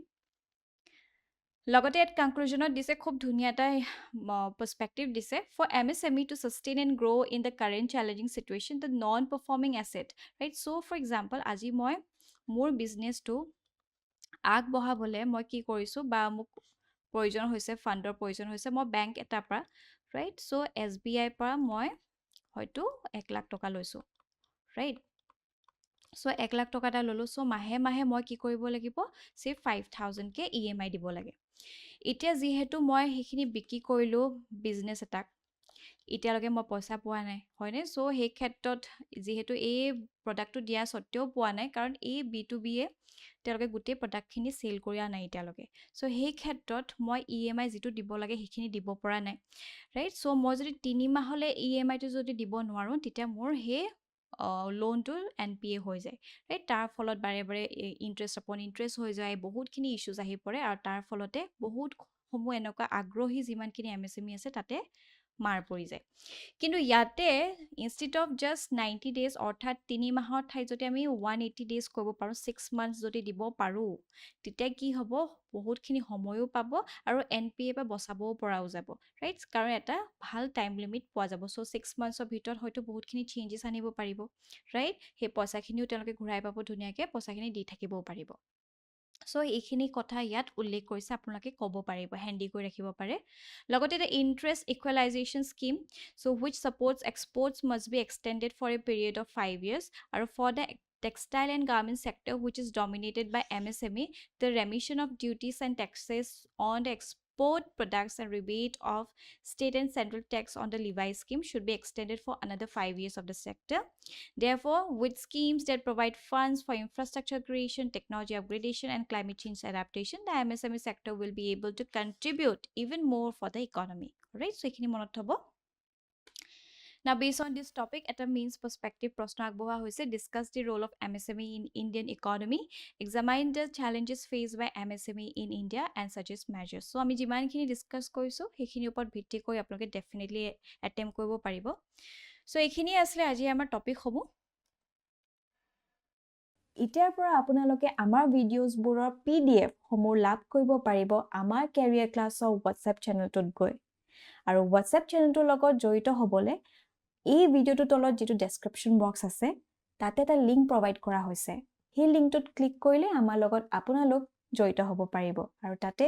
লগতে এট কনক্লুজনত দিছে খুব ধুনীয়া এটা পাৰ্সপেক্টিভ দিছে for MSME to sustain and grow in the current challenging situation the non performing asset right so for example আজি মই মোৰ বিজনেসটো আগবঢ়াবলে মই কি কৰিছো বা মোক প্ৰয়োজন হৈছে ফাণ্ডৰ প্ৰয়োজন হৈছে মই বেংক এটা পৰা ৰাইট সো SBI পৰা মই হয়তো 1 লাখ টকা লৈছো ৰাইট সো 1 লাখ টকা এটা ললো সো মাহে মাহে মই কি কৰিব লাগিব সে 5000 কে EMI দিব লাগে এতিয়া যেহেতু মই সেইখিনি বিক্ৰী কৰিলো বিজনেস এটাক এতিয়ালৈকে মই পইচা পোৱা নাই হয়নে সো সেই ক্ষেত্ৰত যেহেতু এই প্ৰডাক্টটো দিয়া সত্ত্বেও পোৱা নাই কাৰণ এই B2B এ তেওঁলোকে গোটেই প্ৰডাক্টখিনি সেল কৰি আনাই এতিয়ালৈকে সো সেই ক্ষেত্ৰত মই EMI যেটো দিব লাগে সেইখিনি দিব পৰা নাই ৰাইট সো মই যদি 3 মাহলে EMI টো যদি দিব নোৱাৰো তেতিয়া মোৰ হে লোনটো NPA হৈ যায় ৰাইট তাৰ ফলত বাৰে বাৰে ইন্টাৰেষ্ট আপন ইন্টাৰেষ্ট হৈ যায় বহুতখিনি ইস্যুস আহি পৰে আৰু তাৰ ফলতে বহুত সমূহ এনেকুৱা আগ্ৰহী যিমানখিনি MSME আছে তাতে মাৰ পৰি যায় কিন্তু ইয়াতে ইনষ্টেড অফ জাস্ট 90 ডেজ অৰ্থাৎ 3 মাহৰ ঠাই যদি আমি 180 ডেজ কৰিব পাৰো 6 মান্থস যদি দিব পাৰো তেতিয়া কি হ'ব বহুতখিনি সময়ও পাব আৰু NPA বা বচাবও পৰাও যাব ৰাইট কাৰণ এটা ভাল টাইম লিমিট পোৱা যাব সো 6 মান্থসৰ ভিতৰত হয়তো বহুতখিনি চেঞ্জেস আনিব পাৰিব ৰাইট সেই পইচাখিনিও তেওঁলোকে ঘূৰাই পাব ধুনীয়াকে পইচাখিনি দি থাকিবও পাৰিব সো এইখিনি কথা ইয়াত উল্লেখ কৰিছে আপোনালোকে ক'ব পাৰিব হেন্ডি কৰি ৰাখিব পাৰে লগতে এটা interest equalisation scheme so which supports exports must be extended for a period of 5 years or for the textile and garment sector which is dominated by MSME the remission of duties and taxes on the export products and rebate of state and central tax on the levy scheme should be extended for another 5 years of the sector therefore with schemes that provide funds for infrastructure creation technology upgradation and climate change adaptation the MSME sector will be able to contribute even more for the economy right so ekhini monot thobo Now, based on this topic, at a means perspective, Prashna Agboha hoise discuss the role of MSME in Indian economy, examine the challenges faced by MSME in India, and suggest measures. So, আমি যিমানখিনি discuss কৰিছো, সেইখিনি ওপৰত ভিত্তি কৰি আপোনালোকে definitely attempt কৰিব পাৰিব. So, এইখিনি আসলে আজি আমাৰ টপিক হ'ব. ইতিয়াৰ পৰা আপোনালোকে আমাৰ ভিডিঅ'ছবোৰৰ PDF সমূহ লাভ কৰিব পাৰিব আমাৰ কেৰিয়াৰ ক্লাছৰ WhatsApp চেনেলটোত গৈ. আৰু WhatsApp চেনেলটোৰ লগত জড়িত হ'বলে এই ভিডিঅ'টোৰ তলত যেটো ডেসক্ৰিপচন বক্স আছে তাতে এটা লিংক প্ৰভাইড কৰা হৈছে সেই লিংকটোত ক্লিক কৰিলে আমাৰ লগত আপোনালোক জড়িত হ'ব পাৰিব আৰু তাতে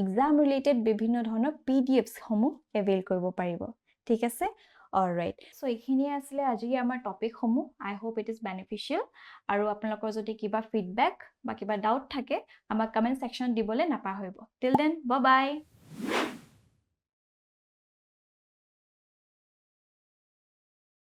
এক্সাম ৰিলেটেড বিভিন্ন ধৰণৰ PDFs সমূহ এভেইল কৰিব পাৰিব ঠিক আছে অলৰাইট সো এইখিনি আসলে আজি আমাৰ টপিক সমূহ আই হোপ ইট ইজ বেনিফিশিয়াল আৰু আপোনালোকৰ যদি কিবা ফিডব্যাক বা কিবা ডাউট থাকে আমাক কমেন্ট সেকশনত দিবলে নাপাহৰিব টিল দেন বাই বাই